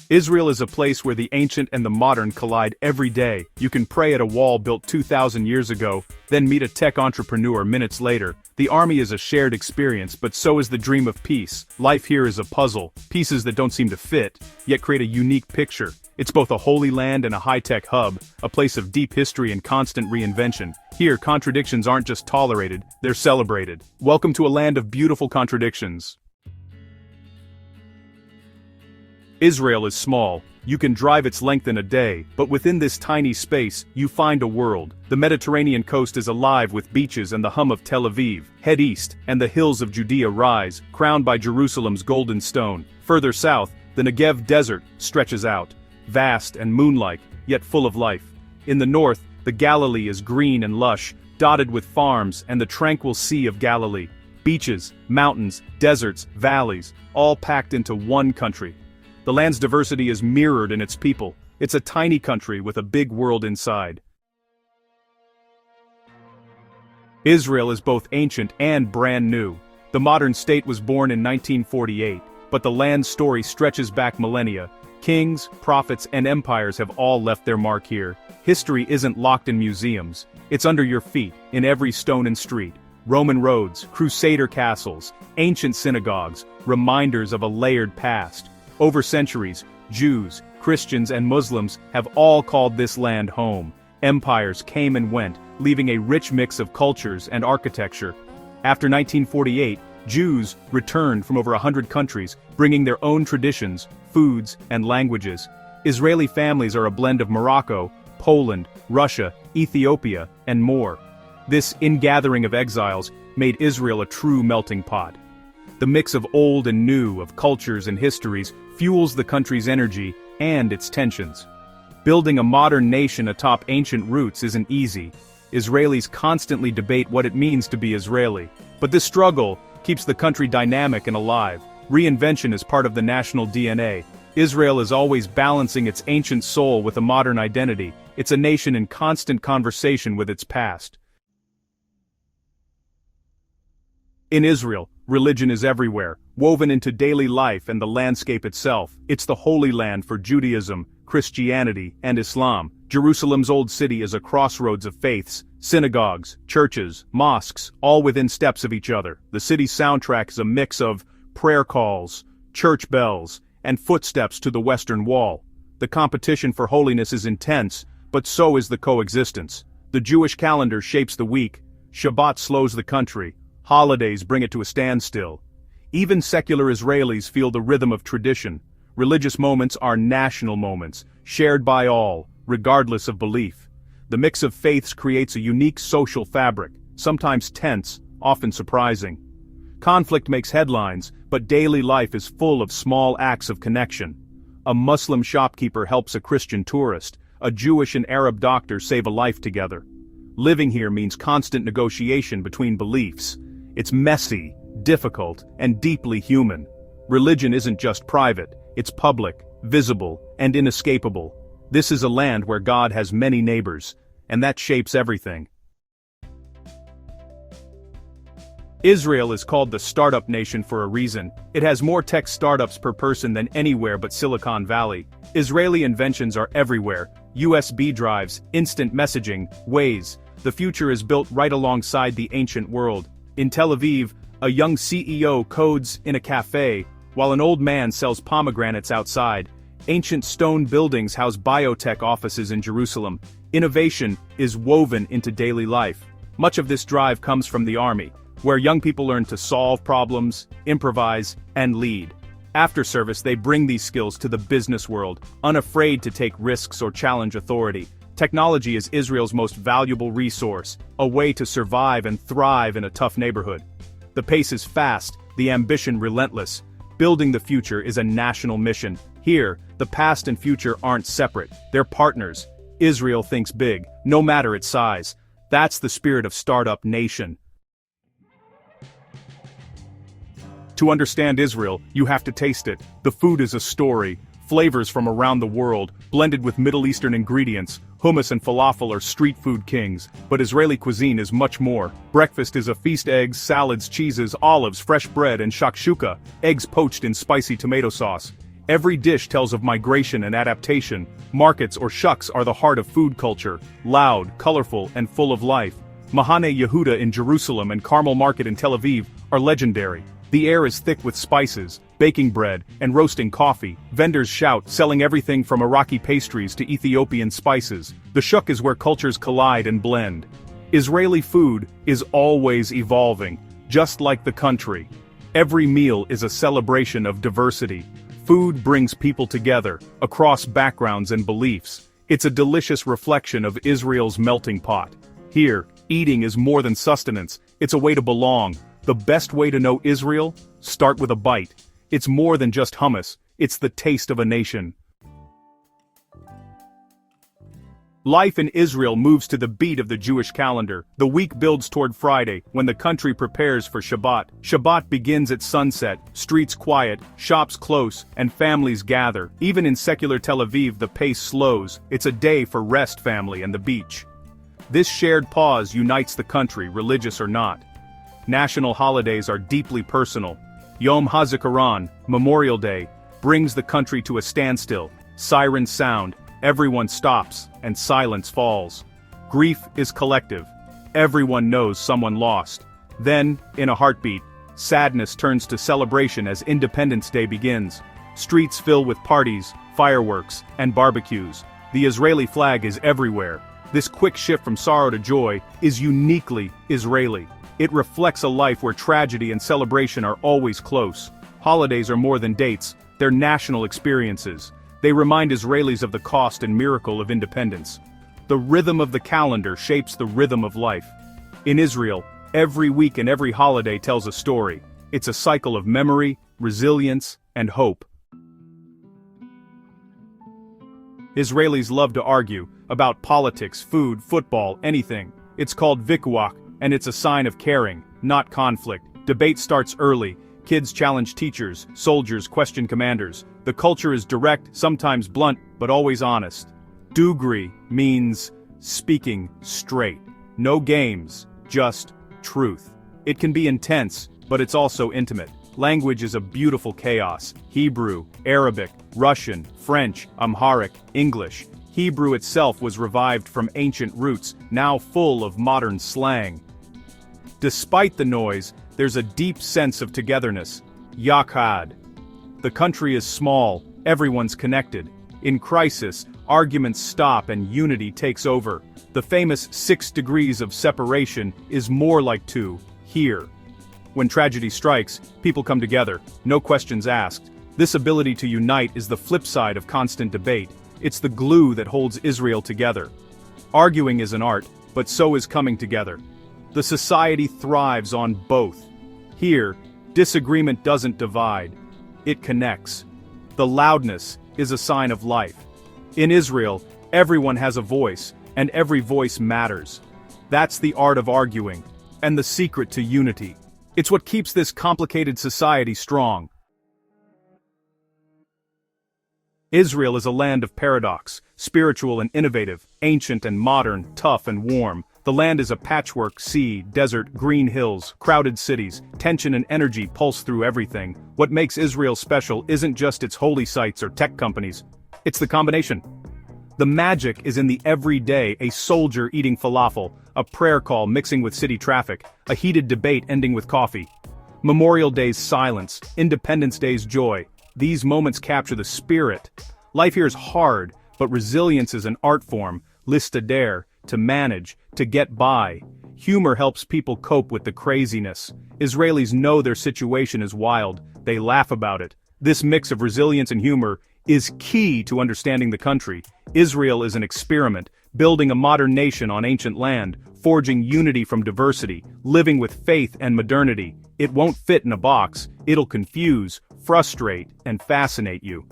Israel is a place where the ancient and the modern collide every day. You can pray at a wall built 2,000 years ago, then meet a tech entrepreneur minutes later. The army is a shared experience, but so is the dream of peace. Life here is a puzzle, pieces that don't seem to fit, yet create a unique picture. It's both a holy land and a high-tech hub, a place of deep history and constant reinvention. Here, contradictions aren't just tolerated, they're celebrated. Welcome to a land of beautiful contradictions. Israel is small. You can drive its length in a day, but within this tiny space, you find a world. The Mediterranean coast is alive with beaches and the hum of Tel Aviv. Head east, and the hills of Judea rise, crowned by Jerusalem's golden stone. Further south, the Negev desert stretches out, vast and moon-like, yet full of life. In the north, the Galilee is green and lush, dotted with farms and the tranquil Sea of Galilee. Beaches, mountains, deserts, valleys, all packed into one country. The land's diversity is mirrored in its people. It's a tiny country with a big world inside. Israel is both ancient and brand new. The modern state was born in 1948, but the land's story stretches back millennia. Kings, prophets, and empires have all left their mark here. History isn't locked in museums. It's under your feet, in every stone and street. Roman roads, crusader castles, ancient synagogues, reminders of a layered past. Over centuries, Jews, Christians, and Muslims have all called this land home. Empires came and went, leaving a rich mix of cultures and architecture. After 1948, Jews returned from over 100 countries, bringing their own traditions, foods, and languages. Israeli families are a blend of Morocco, Poland, Russia, Ethiopia, and more. This ingathering of exiles made Israel a true melting pot. The mix of old and new, of cultures and histories, fuels the country's energy and its tensions. Building a modern nation atop ancient roots isn't easy. Israelis constantly debate what it means to be Israeli. But this struggle keeps the country dynamic and alive. Reinvention is part of the national DNA. Israel is always balancing its ancient soul with a modern identity. It's a nation in constant conversation with its past. In Israel, religion is everywhere, woven into daily life and the landscape itself. It's the holy land for Judaism, Christianity, and Islam. Jerusalem's old city is a crossroads of faiths, synagogues, churches, mosques, all within steps of each other. The city's soundtrack is a mix of prayer calls, church bells, and footsteps to the Western Wall. The competition for holiness is intense, but so is the coexistence. The Jewish calendar shapes the week, Shabbat slows the country, holidays bring it to a standstill. Even secular Israelis feel the rhythm of tradition. Religious moments are national moments, shared by all, regardless of belief. The mix of faiths creates a unique social fabric, sometimes tense, often surprising. Conflict makes headlines, but daily life is full of small acts of connection. A Muslim shopkeeper helps a Christian tourist, a Jewish and Arab doctor save a life together. Living here means constant negotiation between beliefs. It's messy, difficult, and deeply human. Religion isn't just private, it's public, visible, and inescapable. This is a land where God has many neighbors, and that shapes everything. Israel is called the startup nation for a reason. It has more tech startups per person than anywhere but Silicon Valley. Israeli inventions are everywhere. USB drives, instant messaging, Waze. The future is built right alongside the ancient world. In Tel Aviv, a young CEO codes in a cafe, while an old man sells pomegranates outside. Ancient stone buildings house biotech offices in Jerusalem. Innovation is woven into daily life. Much of this drive comes from the army, where young people learn to solve problems, improvise, and lead. After service, they bring these skills to the business world, unafraid to take risks or challenge authority. Technology is Israel's most valuable resource, a way to survive and thrive in a tough neighborhood. The pace is fast, the ambition relentless. Building the future is a national mission. Here, the past and future aren't separate, they're partners. Israel thinks big, no matter its size. That's the spirit of Startup Nation. To understand Israel, you have to taste it. The food is a story. Flavors from around the world, blended with Middle Eastern ingredients. Hummus and falafel are street food kings, but Israeli cuisine is much more. Breakfast is a feast: eggs, salads, cheeses, olives, fresh bread, and shakshuka, eggs poached in spicy tomato sauce. Every dish tells of migration and adaptation. Markets or shucks are the heart of food culture, loud, colorful, and full of life. Mahane Yehuda in Jerusalem and Carmel Market in Tel Aviv are legendary. The air is thick with spices, baking bread, and roasting coffee. Vendors shout, selling everything from Iraqi pastries to Ethiopian spices. The shuk is where cultures collide and blend. Israeli food is always evolving, just like the country. Every meal is a celebration of diversity. Food brings people together, across backgrounds and beliefs. It's a delicious reflection of Israel's melting pot. Here, eating is more than sustenance, it's a way to belong. The best way to know Israel? Start with a bite. It's more than just hummus, it's the taste of a nation. Life in Israel moves to the beat of the Jewish calendar. The week builds toward Friday, when the country prepares for Shabbat. Shabbat begins at sunset, streets quiet, shops close, and families gather. Even in secular Tel Aviv, the pace slows. It's a day for rest, family, and the beach. This shared pause unites the country, religious or not. National holidays are deeply personal. Yom HaZikaron, Memorial Day, brings the country to a standstill. Sirens sound, everyone stops, and silence falls. Grief is collective. Everyone knows someone lost. Then, in a heartbeat, sadness turns to celebration as Independence Day begins. Streets fill with parties, fireworks, and barbecues. The Israeli flag is everywhere. This quick shift from sorrow to joy is uniquely Israeli. It reflects a life where tragedy and celebration are always close. Holidays are more than dates, they're national experiences. They remind Israelis of the cost and miracle of independence. The rhythm of the calendar shapes the rhythm of life. In Israel, every week and every holiday tells a story. It's a cycle of memory, resilience, and hope. Israelis love to argue about politics, food, football, anything. It's called vikuach, and it's a sign of caring, not conflict. Debate starts early. Kids challenge teachers, soldiers question commanders. The culture is direct, sometimes blunt, but always honest. Dugri means speaking straight. No games, just truth. It can be intense, but it's also intimate. Language is a beautiful chaos. Hebrew, Arabic, Russian, French, Amharic, English. Hebrew itself was revived from ancient roots, now full of modern slang. Despite the noise, there's a deep sense of togetherness. Yachad. The country is small, everyone's connected. In crisis, arguments stop and unity takes over. The famous 6 degrees of separation is more like 2, here. When tragedy strikes, people come together, no questions asked. This ability to unite is the flip side of constant debate. It's the glue that holds Israel together. Arguing is an art, but so is coming together. The society thrives on both. Here, disagreement doesn't divide. It connects. The loudness is a sign of life. In Israel, everyone has a voice, and every voice matters. That's the art of arguing, and the secret to unity. It's what keeps this complicated society strong. Israel is a land of paradox, spiritual and innovative, ancient and modern, tough and warm. The land is a patchwork: sea, desert, green hills, crowded cities. Tension and energy pulse through everything. What makes Israel special isn't just its holy sites or tech companies. It's the combination. The magic is in the everyday: a soldier eating falafel, a prayer call mixing with city traffic, a heated debate ending with coffee. Memorial Day's silence, Independence Day's joy. These moments capture the spirit. Life here is hard, but resilience is an art form. Listader, to manage, to get by. Humor helps people cope with the craziness. Israelis know their situation is wild. They laugh about it. This mix of resilience and humor is key to understanding the country. Israel is an experiment, building a modern nation on ancient land, forging unity from diversity, living with faith and modernity. It won't fit in a box. It'll confuse, frustrate, and fascinate you.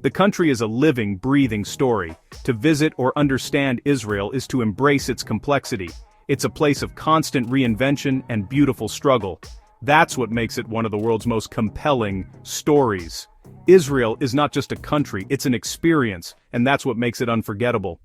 The country is a living, breathing story. To visit or understand Israel is to embrace its complexity. It's a place of constant reinvention and beautiful struggle. That's what makes it one of the world's most compelling stories. Israel is not just a country, it's an experience, and that's what makes it unforgettable.